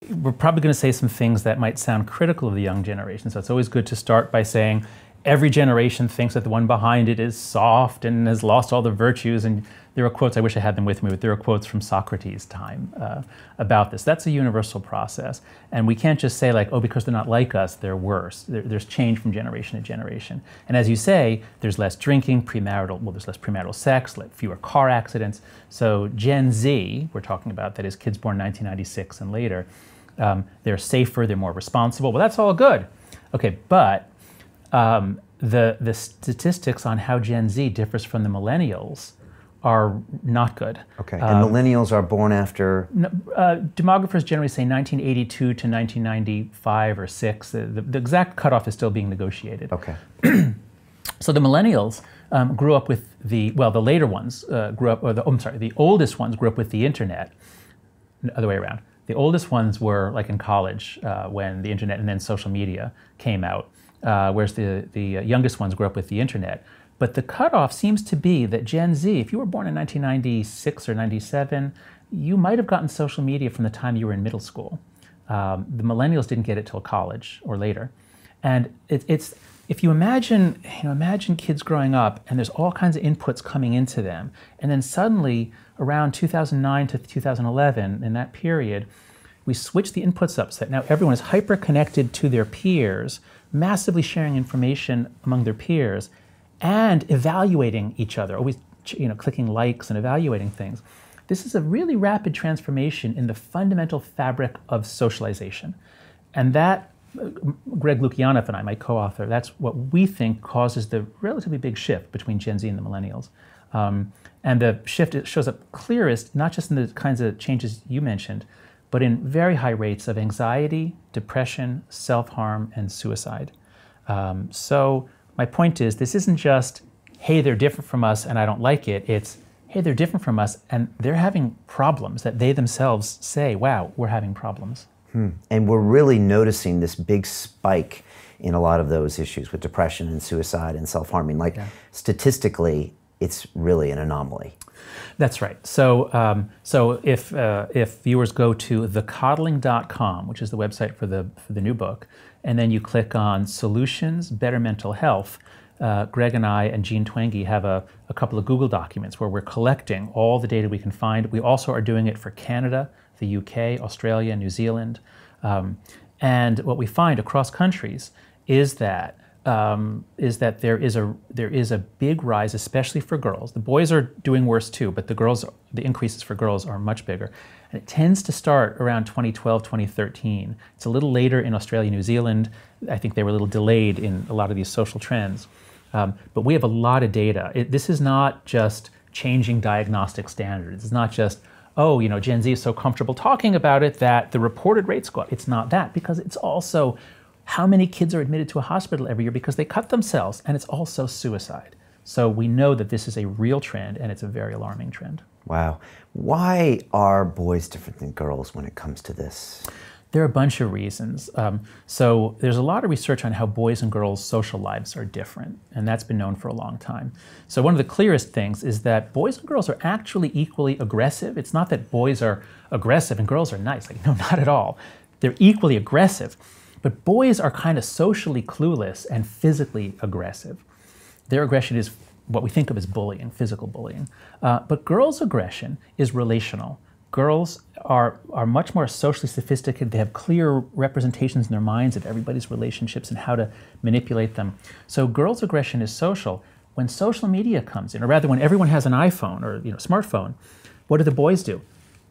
we're probably going to say some things that might sound critical of the young generation. So it's always good to start by saying every generation thinks that the one behind it is soft and has lost all the virtues. And there are quotes, I wish I had them with me, but there are quotes from Socrates' time about this. That's a universal process. And we can't just say like, oh, because they're not like us, they're worse. There's change from generation to generation. And as you say, there's less drinking, there's less premarital sex, fewer car accidents. So Gen Z, we're talking about, that is kids born 1996 and later, they're safer, they're more responsible. Well, that's all good. Okay, but the statistics on how Gen Z differs from the millennials are not good. Okay, and millennials are born after? Demographers generally say 1982 to 1995 or 6. The exact cutoff is still being negotiated. Okay. So the millennials grew up with the later ones grew up, the oldest ones grew up with the internet. Other way around. The oldest ones were like in college when the internet and then social media came out, whereas the youngest ones grew up with the internet. But the cutoff seems to be that Gen Z, if you were born in 1996 or 97, you might have gotten social media from the time you were in middle school. The millennials didn't get it till college or later. And it's if you imagine kids growing up and there's all kinds of inputs coming into them, and then suddenly around 2009 to 2011, in that period, we switched the inputs up so that now everyone is hyper-connected to their peers, massively sharing information among their peers, and evaluating each other, always clicking likes and evaluating things. This is a really rapid transformation in the fundamental fabric of socialization. And that, Greg Lukianoff and I, my co-author, that's what we think causes the relatively big shift between Gen Z and the millennials. And the shift, it shows up clearest, not just in the kinds of changes you mentioned, but in very high rates of anxiety, depression, self-harm, and suicide. So my point is, this isn't just, hey, they're different from us and I don't like it. It's, hey, they're different from us and they're having problems that they themselves say, wow, we're having problems. And we're really noticing this big spike in a lot of those issues with depression and suicide and self-harming. Like, statistically, it's really an anomaly. That's right. So, if viewers go to thecoddling.com, which is the website for the new book, and then you click on Solutions, Better Mental Health, Greg and I and Jean Twenge have a couple of Google documents where we're collecting all the data we can find. We also are doing it for Canada, the UK, Australia, New Zealand. And what we find across countries is that there is a big rise, especially for girls. The boys are doing worse too, but the increases for girls are much bigger. And it tends to start around 2012, 2013. It's a little later in Australia, New Zealand. I think they were a little delayed in a lot of these social trends. But we have a lot of data. This is not just changing diagnostic standards. It's not just, oh, Gen Z is so comfortable talking about it that the reported rates go up. It's not that, because it's also how many kids are admitted to a hospital every year because they cut themselves, and it's also suicide. So we know that this is a real trend, and it's a very alarming trend. Wow. Why are boys different than girls when it comes to this? There are a bunch of reasons. So there's a lot of research on how boys and girls' social lives are different, and that's been known for a long time. So one of the clearest things is that boys and girls are actually equally aggressive. It's not that boys are aggressive and girls are nice. Like, no, not at all. They're equally aggressive. But boys are kind of socially clueless and physically aggressive. Their aggression is what we think of as bullying, physical bullying. But girls' aggression is relational. Girls are much more socially sophisticated. They have clear representations in their minds of everybody's relationships and how to manipulate them. So girls' aggression is social. When social media comes in, or rather when everyone has an iPhone or smartphone, what do the boys do?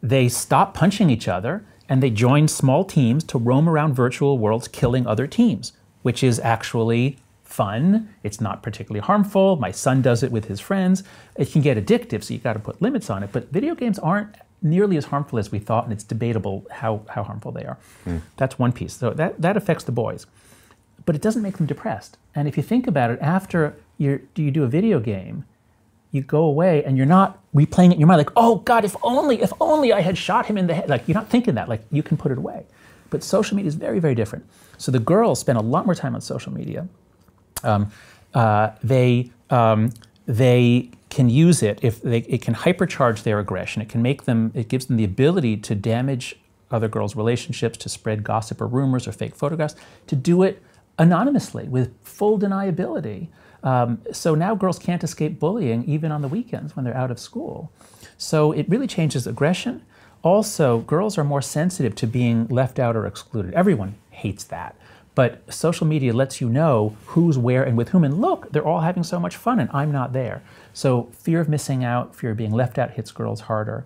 They stop punching each other, and they join small teams to roam around virtual worlds killing other teams, which is actually fun. It's not particularly harmful. My son does it with his friends. It can get addictive, so you got to put limits on it. But video games aren't nearly as harmful as we thought, and it's debatable how harmful they are. That's one piece. So that affects the boys. But it doesn't make them depressed. And if you think about it, after you do a video game, you go away and you're not replaying it in your mind like, oh God, if only I had shot him in the head. Like, you're not thinking that, like, you can put it away. But social media is very, very different. So the girls spend a lot more time on social media. They can use it it can hypercharge their aggression. It gives them the ability to damage other girls' relationships, to spread gossip or rumors or fake photographs, to do it anonymously with full deniability. So now girls can't escape bullying even on the weekends when they're out of school. So it really changes aggression. Also, girls are more sensitive to being left out or excluded. Everyone hates that. But social media lets you know who's where and with whom. And look, they're all having so much fun and I'm not there. So fear of missing out, fear of being left out hits girls harder.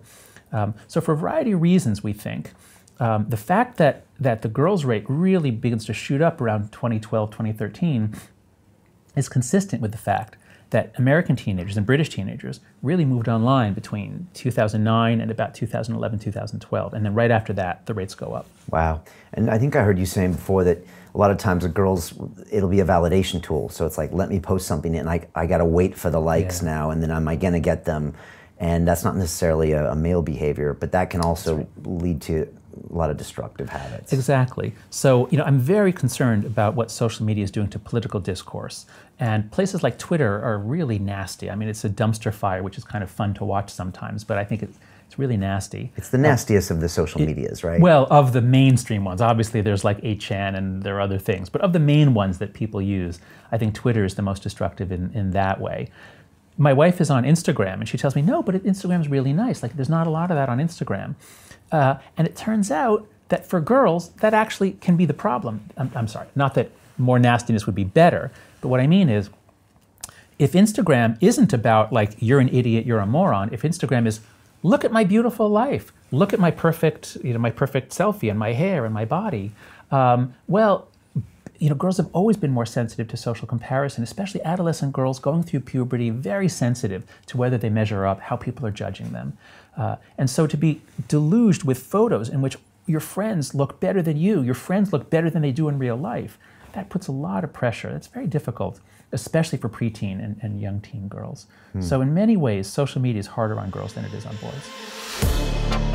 So for a variety of reasons, we think, the fact that the girls' rate really begins to shoot up around 2012, 2013 is consistent with the fact that American teenagers and British teenagers really moved online between 2009 and about 2011, 2012. And then right after that, the rates go up. Wow. And I think I heard you saying before that a lot of times the girls, it'll be a validation tool. So it's like, let me post something and I got to wait for the likes now, and then am I going to get them? And that's not necessarily a male behavior, but that can also lead to a lot of destructive habits. Exactly. So, I'm very concerned about what social media is doing to political discourse. And places like Twitter are really nasty. I mean, it's a dumpster fire, which is kind of fun to watch sometimes, but I think it's really nasty. It's the nastiest of the social medias, right? Well, of the mainstream ones. Obviously, there's like 8chan and there are other things. But of the main ones that people use, I think Twitter is the most destructive in that way. My wife is on Instagram, and she tells me, no, but Instagram's really nice. Like, there's not a lot of that on Instagram. And it turns out that for girls, that actually can be the problem. I'm sorry, not that more nastiness would be better, but what I mean is, if Instagram isn't about, like, you're an idiot, you're a moron, if Instagram is, look at my beautiful life, look at my perfect selfie and my hair and my body, well, girls have always been more sensitive to social comparison, especially adolescent girls going through puberty, very sensitive to whether they measure up, how people are judging them. And so to be deluged with photos in which your friends look better than you, your friends look better than they do in real life, that puts a lot of pressure. That's very difficult, especially for preteen and young teen girls. So in many ways, social media is harder on girls than it is on boys.